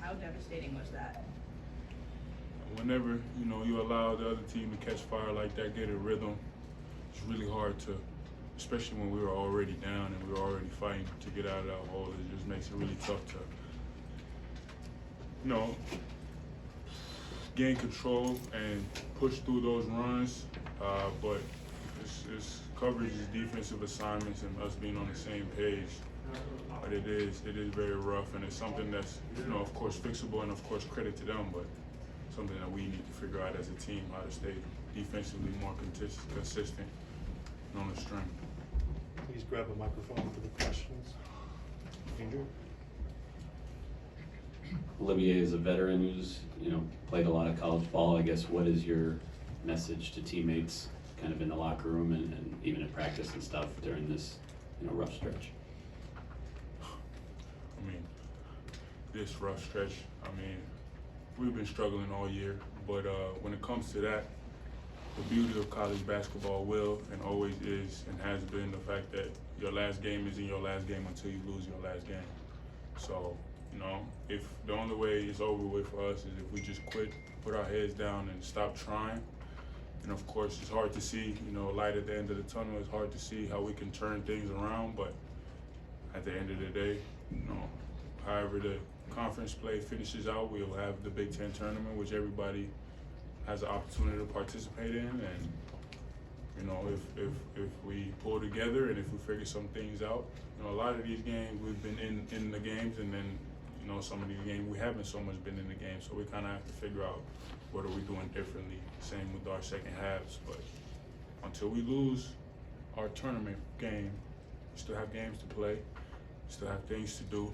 How devastating was that? Whenever, you allow the other team to catch fire like that, get a rhythm, it's really hard to, especially when we were already down and we were already fighting to get out of that hole. It just makes it really tough to, gain control and push through those runs. But it's coverage, is defensive assignments, and us being on the same page. But it is very rough, and it's something that's, of course, fixable, and of course, credit to them, but something that we need to figure out as a team, how to stay defensively more consistent and on the string. Please grab a microphone for the questions. Andrew? Olivier is a veteran who's, played a lot of college ball. I guess, what is your message to teammates kind of in the locker room and even in practice and stuff during this, rough stretch? This rough stretch, we've been struggling all year, but when it comes to that, the beauty of college basketball will and always is and has been the fact that your last game isn't your last game until you lose your last game. So, if the only way it's over with for us is if we just quit, put our heads down and stop trying. And of course, it's hard to see, light at the end of the tunnel. It's hard to see how we can turn things around, but at the end of the day, however the conference play finishes out, we'll have the Big Ten tournament, which everybody has an opportunity to participate in. And if we pull together and if we figure some things out, a lot of these games we've been in the games, and then some of these games we haven't so much been in the game. So we kind of have to figure out what are we doing differently. Same with our second halves, but until we lose our tournament game, we still have games to play, we still have things to do.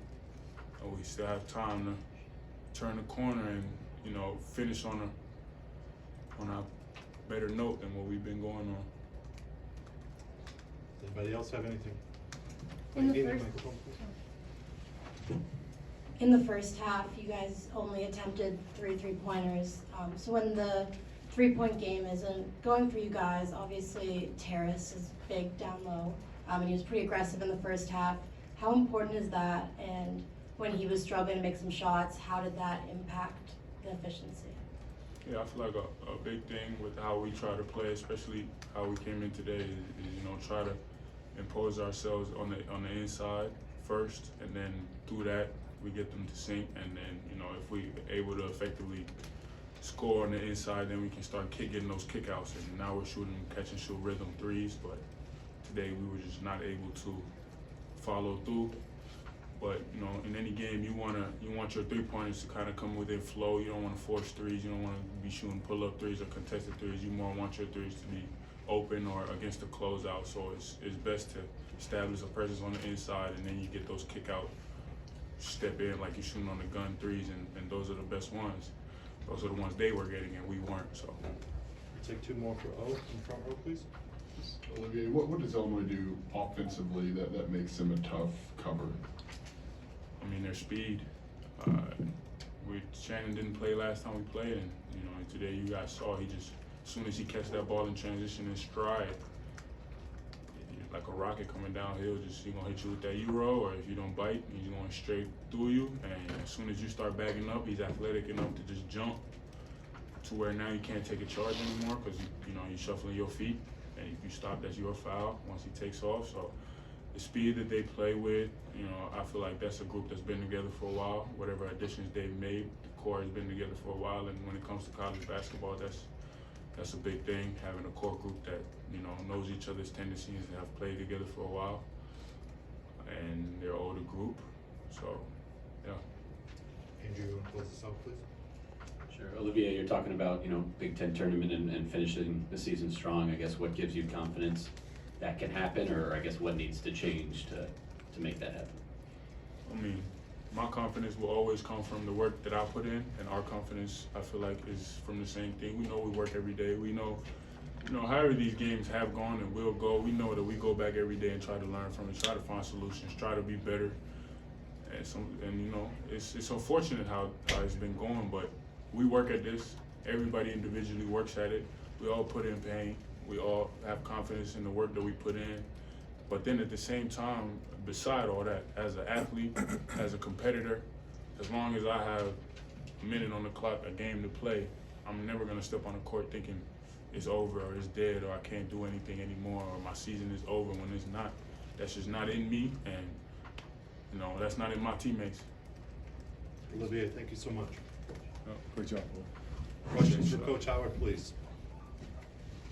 We still have time to turn the corner and, finish on a better note than what we've been going on. Does anybody else have anything? In the first half, you guys only attempted 3 3-pointers. So when the 3-point game isn't going for you guys, obviously Terrace is big down low, and he was pretty aggressive in the first half. How important is that? And when he was struggling to make some shots, how did that impact the efficiency? Yeah, I feel like a big thing with how we try to play, especially how we came in today, is try to impose ourselves on the inside first, and then through that we get them to sink, and then if we able to effectively score on the inside, then we can start getting those kickouts, and now we're shooting catch and shoot rhythm threes. But today we were just not able to follow through. But in any game, you want your 3-pointers to kind of come within flow. You don't want to force threes. You don't want to be shooting pull-up threes or contested threes. You more want your threes to be open or against the closeout. So it's best to establish a presence on the inside, and then you get those kick-out, step in like you're shooting on the gun threes, and those are the best ones. Those are the ones they were getting and we weren't. So. We'll take 2 more for O in front row, please. Olivier, what does Illinois do offensively that makes them a tough cover? Their speed. Shannon didn't play last time we played, and today you guys saw he just, as soon as he catches that ball in transition in stride, like a rocket coming downhill, he gonna hit you with that Euro, or if you don't bite, he's going straight through you. And as soon as you start backing up, he's athletic enough to just jump to where now you can't take a charge anymore because you're shuffling your feet, and if you stop, that's your foul once he takes off. So the speed that they play with, I feel like that's a group that's been together for a while. Whatever additions they've made, the core has been together for a while, and when it comes to college basketball, that's a big thing, having a core group that knows each other's tendencies and have played together for a while, and they're an older group. So, yeah. Andrew, you want to close this out, please? Sure. Olivier, you're talking about, Big Ten tournament and finishing the season strong. I guess, what gives you confidence that can happen, or I guess what needs to change to make that happen? My confidence will always come from the work that I put in, and our confidence, I feel like, is from the same thing. We know we work every day. We know, however these games have gone and will go, we know that we go back every day and try to learn from it, try to find solutions, try to be better. And it's unfortunate how it's been going, but we work at this. Everybody individually works at it. We all put in pain. We all have confidence in the work that we put in. But then at the same time, beside all that, as an athlete, as a competitor, as long as I have a minute on the clock, a game to play, I'm never gonna step on the court thinking it's over or it's dead or I can't do anything anymore or my season is over when it's not. That's just not in me, and that's not in my teammates. Olivier, thank you so much. Great job, boy. Questions for Coach Howard, please.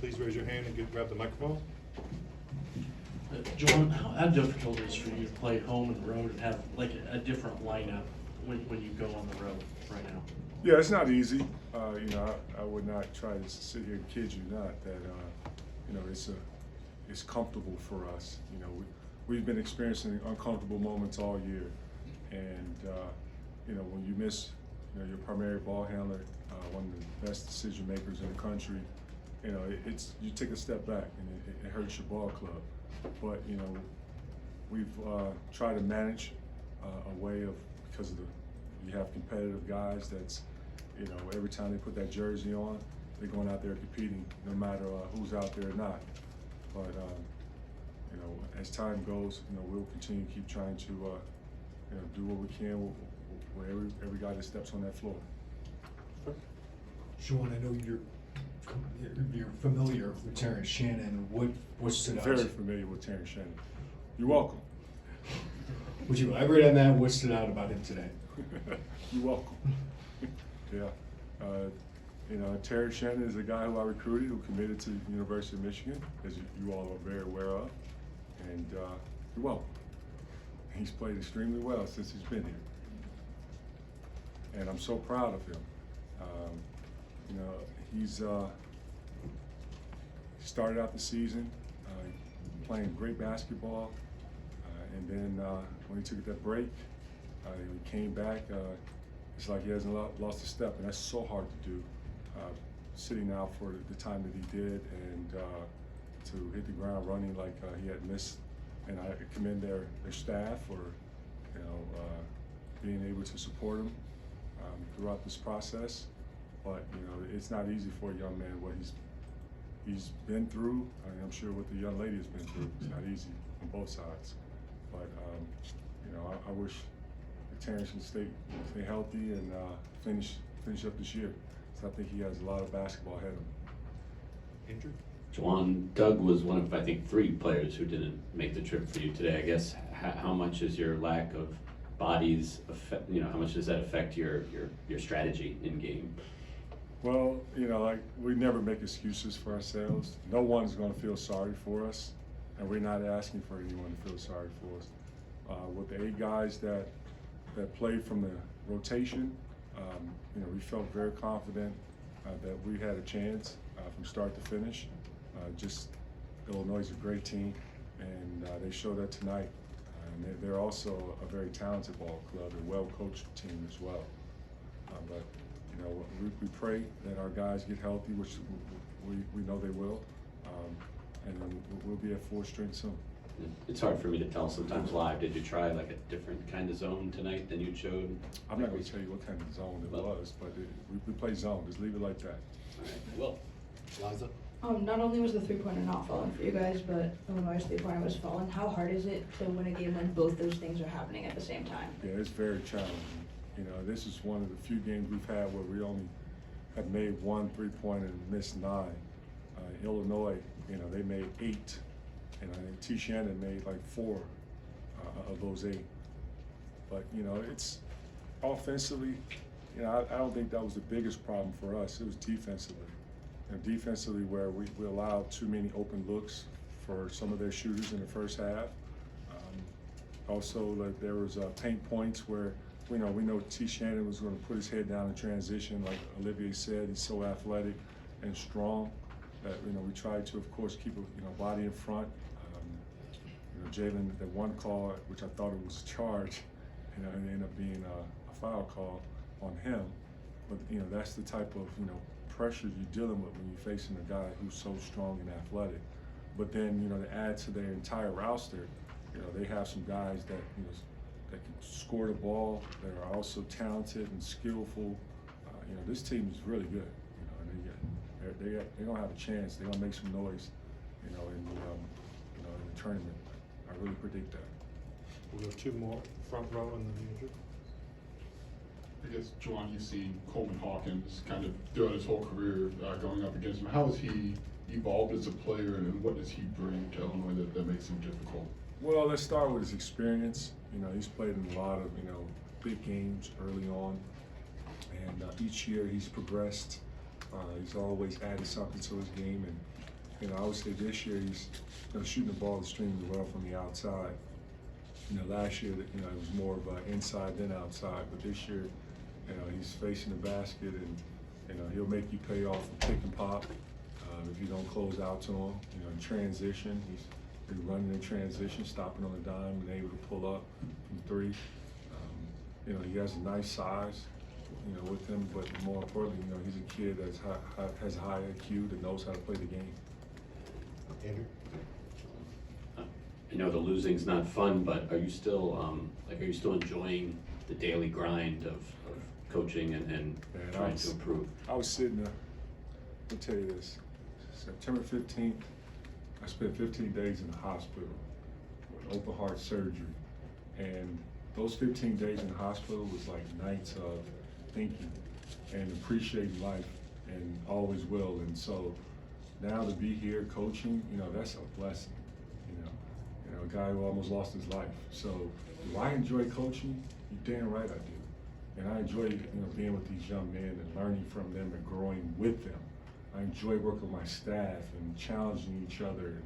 Please raise your hand and grab the microphone. Juwan, how difficult is it for you to play home and road and have like a different lineup when you go on the road right now? Yeah, it's not easy. I would not try to sit here and kid you not that it's comfortable for us. We've been experiencing uncomfortable moments all year, and when you miss your primary ball handler, one of the best decision makers in the country, you take a step back and it hurts your ball club. But we've tried to manage a way of, because you have competitive guys that's every time they put that jersey on, they're going out there competing no matter who's out there or not. But as time goes, we'll continue to keep trying to do what we can with every guy that steps on that floor. Juwan, I know you're familiar with Terrence Shannon. What stood out? Very familiar with Terrence Shannon. You're welcome. Would you elaborate on that? What stood out about him today? You're welcome. Yeah. Terrence Shannon is a guy who I recruited, who committed to the University of Michigan, as you all are very aware of. And you're welcome. He's played extremely well since he's been here. And I'm so proud of him. He's started out the season playing great basketball, and then when he took that break, he came back. It's like he hasn't lost a step, and that's so hard to do. Sitting out for the time that he did, and to hit the ground running like he had missed. And I commend their staff for being able to support him throughout this process. But it's not easy for a young man what he's been through. I'm sure what the young lady has been through. It's not easy on both sides. But I wish Terrence can stay healthy and finish up this year. So I think he has a lot of basketball ahead of him. Andrew? Juwan, Doug was one of, I think, 3 players who didn't make the trip for you today. I guess how much is your lack of bodies affect? How much does that affect your strategy in game? Well, we never make excuses for ourselves. No one's going to feel sorry for us, and we're not asking for anyone to feel sorry for us. With the 8 guys that played from the rotation, we felt very confident that we had a chance from start to finish. Illinois is a great team, and they showed that tonight. And they're also a very talented ball club, a well-coached team as well. But we pray that our guys get healthy, which we know they will, and then we'll be at full strength soon. It's hard for me to tell sometimes live. Did you try like a different kind of zone tonight than you showed? I'm not going to tell you what kind of zone it was, but we play zone. Just leave it like that. All right. Well, Liza? Not only was the three-pointer not falling for you guys, but Illinois' three-pointer was falling. How hard is it to win a game when both those things are happening at the same time? Yeah, it's very challenging. This is one of the few games we've had where we only have made 1 3-pointer and missed 9. Illinois, they made 8, and I think T. Shannon made like 4 of those 8. But it's offensively. I don't think that was the biggest problem for us. It was defensively. Defensively, where we allowed too many open looks for some of their shooters in the first half. Also, like there was paint points where we know T. Shannon was going to put his head down in transition. Like Olivier said, he's so athletic and strong that we tried to, of course, keep a body in front. Jalen, that one call, which I thought it was a charge, it ended up being a foul call on him. But that's the type of pressure you're dealing with when you're facing a guy who's so strong and athletic. But then to add to their entire roster, they have some guys that that can score the ball, that are also talented and skillful. This team is really good. And they're gonna have a chance. They're gonna make some noise, in the tournament. I really predict that. We'll go 2 more, front row and then Andrew. I guess, Juwan, you've seen Coleman Hawkins kind of throughout his whole career going up against him. How has he evolved as a player, and what does he bring to Illinois that makes him difficult? Well, let's start with his experience. You know, he's played in a lot of, you know, big games early on, and each year he's progressed. He's always added something to his game, and you know, I would say this year he's, you know, shooting the ball extremely well from the outside. You know, last year, you know, it was more of inside than outside, but this year, you know, he's facing the basket, and you know, he'll make you pay off a pick and pop if you don't close out to him. You know, in transition, he's running in transition, stopping on the dime, and able to pull up from three. You know, he has a nice size, you know, with him, but more importantly, you know, he's a kid that has a high IQ, that knows how to play the game. Andrew? I know the losing's not fun, but are you still are you still enjoying the daily grind of coaching and Man, trying to improve? I was sitting there, let me tell you this, September 15th, I spent 15 days in the hospital with open heart surgery, and those 15 days in the hospital was like nights of thinking and appreciating life, and always will. And so now to be here coaching, you know, that's a blessing. You know, a guy who almost lost his life. So do I enjoy coaching? You're damn right I do. And I enjoy, you know, being with these young men and learning from them and growing with them. I enjoy working with my staff and challenging each other and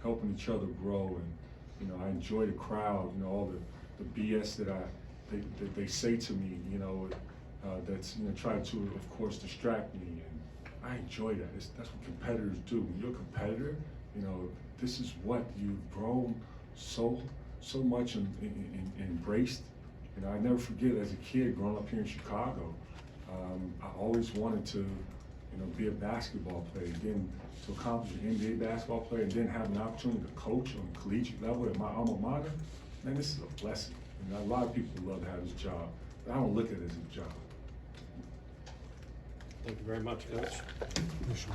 helping each other grow. And you know, I enjoy the crowd. You know, all the BS that they say to me. You know, that's, you know, trying to, of course, distract me. And I enjoy that. That's what competitors do. When you're a competitor, you know, this is what you've grown so much and embraced. You know, I never forget as a kid growing up here in Chicago, I always wanted to, you know, be a basketball player, then to accomplish an NBA basketball player, and then have an opportunity to coach on the collegiate level at my alma mater. Man, this is a blessing. You know, a lot of people love to have this job, but I don't look at it as a job. Thank you very much, Coach.